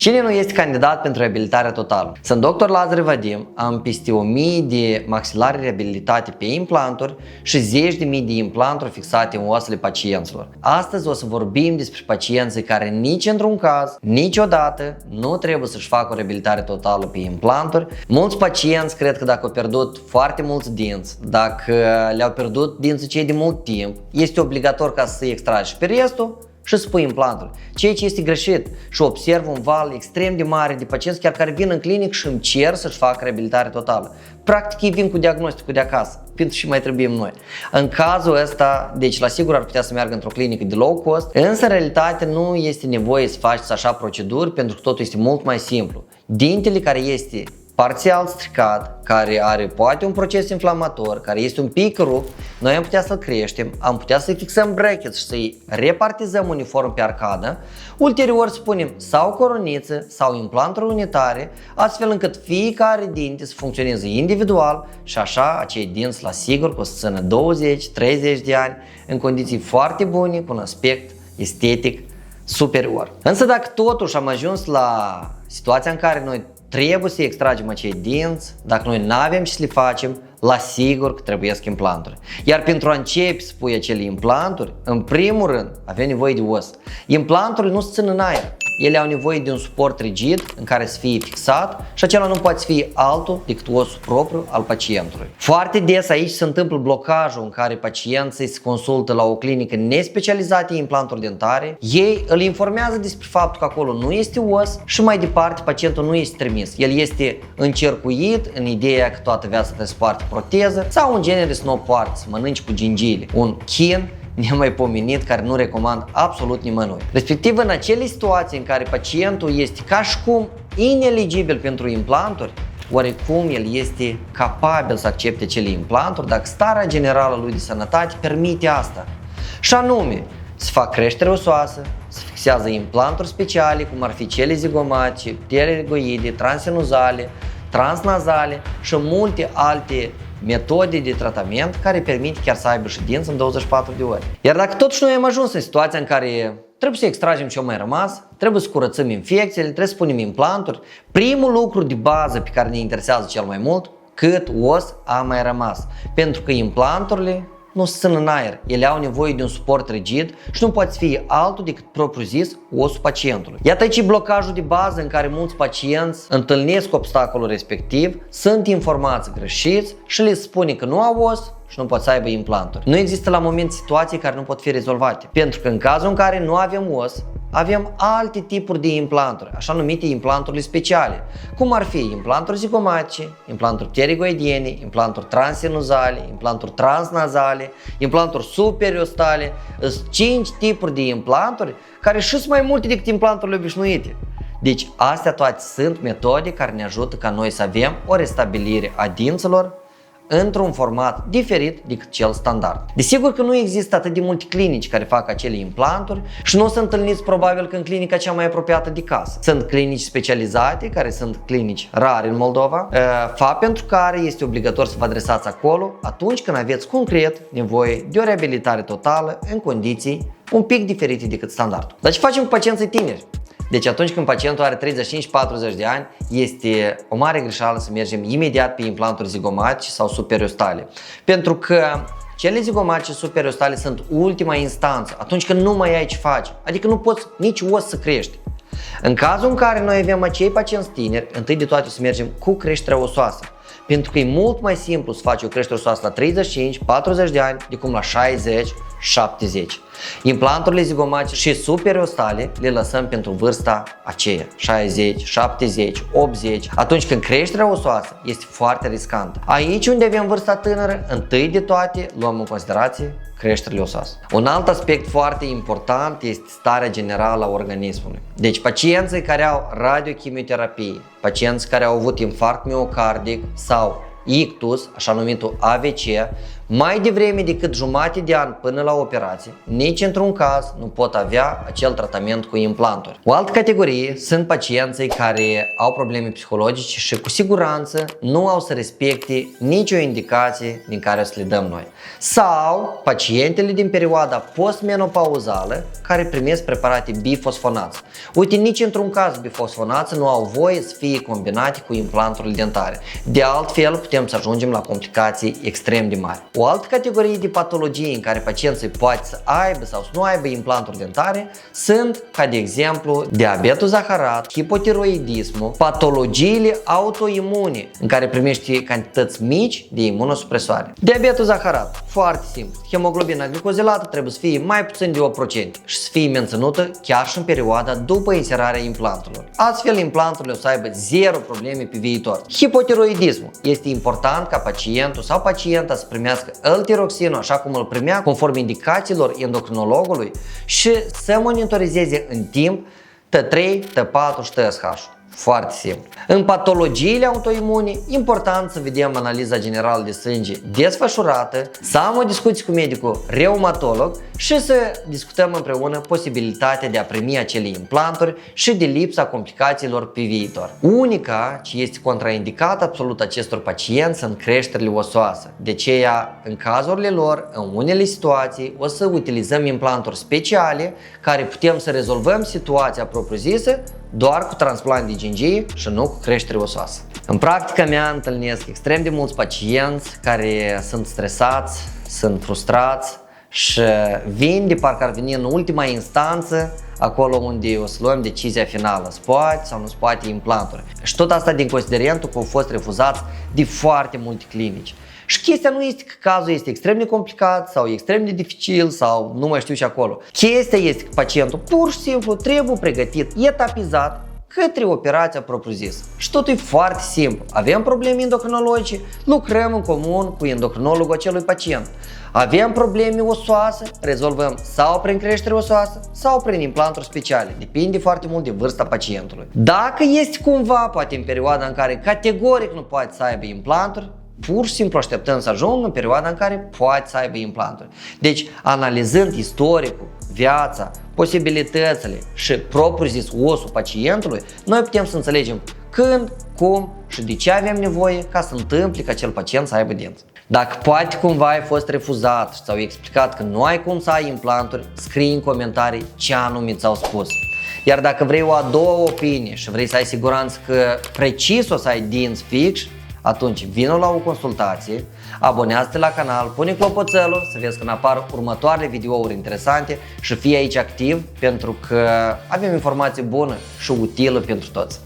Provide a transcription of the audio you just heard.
Cine nu este candidat pentru reabilitare totală? Sunt dr. Lazar Vadim, am peste 1000 de maxilare reabilitate pe implanturi și 10.000 de implanturi fixate în oasele pacienților. Astăzi o să vorbim despre pacienții care nici într-un caz, niciodată nu trebuie să-și facă o reabilitare totală pe implanturi. Mulți pacienți cred că dacă au pierdut foarte mulți dinți, dacă le-au pierdut dinții cei de mult timp, este obligatoriu ca să-i extragi și pe restul și să pui implantul. Ceea ce este greșit și observ un val extrem de mare de pacienți chiar care vin în clinic și îmi cer să-și facă reabilitare totală. Practic ei vin cu diagnosticul de acasă, pentru și mai trebuie noi. În cazul ăsta, deci la sigur ar putea să meargă într-o clinică de low cost, însă în realitate nu este nevoie să faci așa proceduri pentru că totul este mult mai simplu. Dintele care este parțial stricat, care are poate un proces inflamator, care este un pic rupt, noi am putea să-l creștem, am putea să-i fixăm brackets și să-i repartizăm uniform pe arcadă, ulterior să punem sau coroniță sau implanturi unitare, astfel încât fiecare dinte să funcționeze individual și așa acei dinți la sigur că o să țină 20-30 de ani în condiții foarte bune, cu un aspect estetic superior. Însă dacă totuși am ajuns la situația în care noi trebuie să extragem acei dinți, dacă noi nu avem ce să le facem, la sigur că trebuiesc implanturi. Iar pentru a începe să pui acele implanturi, în primul rând avem nevoie de os. Implanturile nu se țin în aer. Ele au nevoie de un suport rigid în care să fie fixat și acela nu poate fi altul decât osul propriu al pacientului. Foarte des aici se întâmplă blocajul în care pacienții se consultă la o clinică nespecializată în implanturi dentare. Ei îl informează despre faptul că acolo nu este os și mai departe pacientul nu este trimis. El este încercuit în ideea că toată viața trebuie să poarte proteză sau în genere să nu o poarte, să mănânci cu gingile. Un chin nemaipomenit care nu recomand absolut nimănui. Respectiv în acele situații în care pacientul este ca și cum ineligibil pentru implanturi, oricum el este capabil să accepte acele implanturi dacă starea generală lui de sănătate permite asta. Și anume, să fac creștere osoasă, să fixează implanturi speciale, cum ar fi cele zigomatice, pterygoide, transinuzale, transnazale și multe alte metode de tratament care permit chiar să aibă și dinți în 24 de ore. Iar dacă totuși noi am ajuns în situația în care trebuie să extragem ce-o mai rămas, trebuie să curățăm infecțiile, trebuie să punem implanturi, primul lucru de bază pe care ne interesează cel mai mult, cât os a mai rămas. Pentru că implanturile nu se țin în aer, ele au nevoie de un suport rigid și nu poate fi altul decât propriu-zis osul pacientului. Iată aici blocajul de bază în care mulți pacienți întâlnesc obstacolul respectiv, sunt informați greșiți și le spune că nu au os și nu pot să aibă implanturi. Nu există la moment situații care nu pot fi rezolvate, pentru că în cazul în care nu avem os, avem alte tipuri de implanturi, așa numite implanturile speciale, cum ar fi implanturi zigomatice, implanturi pterygoidiene, implanturi transinuzale, implanturi transnazale, implanturi superiostale. Sunt 5 tipuri de implanturi care și sunt mai multe decât implanturile obișnuite. Deci astea toate sunt metode care ne ajută ca noi să avem o restabilire a dinților într-un format diferit decât cel standard. Desigur că nu există atât de multe clinici care fac acele implanturi și nu o să întâlniți probabil că în clinica cea mai apropiată de casă. Sunt clinici specializate, care sunt clinici rare în Moldova, fapt pentru care este obligatoriu să vă adresați acolo atunci când aveți concret nevoie de o reabilitare totală în condiții un pic diferite decât standardul. Dar ce facem cu pacienții tineri? Deci atunci când pacientul are 35-40 de ani, este o mare greșeală să mergem imediat pe implanturi zigomatice sau superiostale. Pentru că cele zigomatice superiostale sunt ultima instanță, atunci când nu mai ai ce faci, adică nu poți nici os să crești. În cazul în care noi avem acei pacienți tineri, întâi de toate să mergem cu creșterea osoasă. Pentru că e mult mai simplu să faci o creștere osoasă la 35-40 de ani decât la 60-70. Implanturile zigomatice și superiostale le lăsăm pentru vârsta aceea, 60, 70, 80, atunci când creșterea osoasă este foarte riscantă. Aici unde avem vârsta tânără, întâi de toate luăm în considerație creșterile osoase. Un alt aspect foarte important este starea generală a organismului. Deci pacienții care au radiochimioterapie, pacienți care au avut infarct miocardic sau ictus, așa numitul AVC, mai devreme decât jumătate de an până la operație, nici într-un caz nu pot avea acel tratament cu implanturi. O altă categorie sunt pacienții care au probleme psihologice și cu siguranță nu au să respecte nicio indicație din care o să le dăm noi. Sau pacientele din perioada postmenopauzală care primesc preparate bifosfonați. Uite, nici într-un caz bifosfonați nu au voie să fie combinate cu implanturile dentare. De altfel, putem să ajungem la complicații extrem de mari. O altă categorie de patologii în care pacienții poate să aibă sau să nu aibă implanturi dentare sunt, ca de exemplu, diabetul zaharat, hipotiroidismul, patologiile autoimune în care primești cantități mici de imunosupresoare. Diabetul zaharat, foarte simplu. Hemoglobina glicozilată trebuie să fie mai puțin de 8% și să fie menținută chiar și în perioada după inserarea implantelor. Astfel, implanturile o să aibă zero probleme pe viitor. Hipotiroidismul. Este important ca pacientul sau pacienta să primească L-tiroxinul așa cum îl primea conform indicațiilor endocrinologului și să monitorizeze în timp T3, T4 și TSH. Foarte simplu. În patologiile autoimune, important să vedem analiza generală de sânge desfășurată, să am o discuție cu medicul reumatolog și să discutăm împreună posibilitatea de a primi acele implanturi și de lipsa complicațiilor pe viitor. Unica ce este contraindicat absolut acestor pacienți sunt creșterile osoase. De aceea, în cazurile lor, în unele situații, o să utilizăm implanturi speciale care putem să rezolvăm situația propriu-zisă doar cu transplant de gingie și nu cu creștere osoasă. În practica mea întâlnesc extrem de mulți pacienți care sunt stresați, sunt frustrați și vin de parcă ar veni în ultima instanță, acolo unde o să luăm decizia finală, se poate sau nu se poate implanturi. Și tot asta din considerentul că au fost refuzați de foarte multe clinici. Și chestia nu este că cazul este extrem de complicat sau extrem de dificil sau nu mai știu și acolo. Chestia este că pacientul pur și simplu trebuie pregătit, etapizat către operația propriu-zisă. Și totul e foarte simplu. Avem probleme endocrinologice, lucrăm în comun cu endocrinologul acelui pacient. Avem probleme osoase, rezolvăm sau prin creștere osoasă sau prin implanturi speciale. Depinde foarte mult de vârsta pacientului. Dacă este cumva, poate în perioada în care categoric nu poate să aibă implanturi, pur și simplu așteptăm să ajungă în perioada în care poate să aibă implanturi. Deci, analizând istoricul, viața, posibilitățile și propriu-zis osul pacientului, noi putem să înțelegem când, cum și de ce avem nevoie ca să întâmple ca acel pacient să aibă dinți. Dacă poate cumva ai fost refuzat și ți-au explicat că nu ai cum să ai implanturi, scrie în comentarii ce anume ți-au spus. Iar dacă vrei o a doua opinie și vrei să ai siguranță că precis o să ai dinți fix, atunci vină la o consultație, abonează-te la canal, pune clopoțelul să vezi când apar următoarele videouri interesante și fii aici activ pentru că avem informație bună și utilă pentru toți.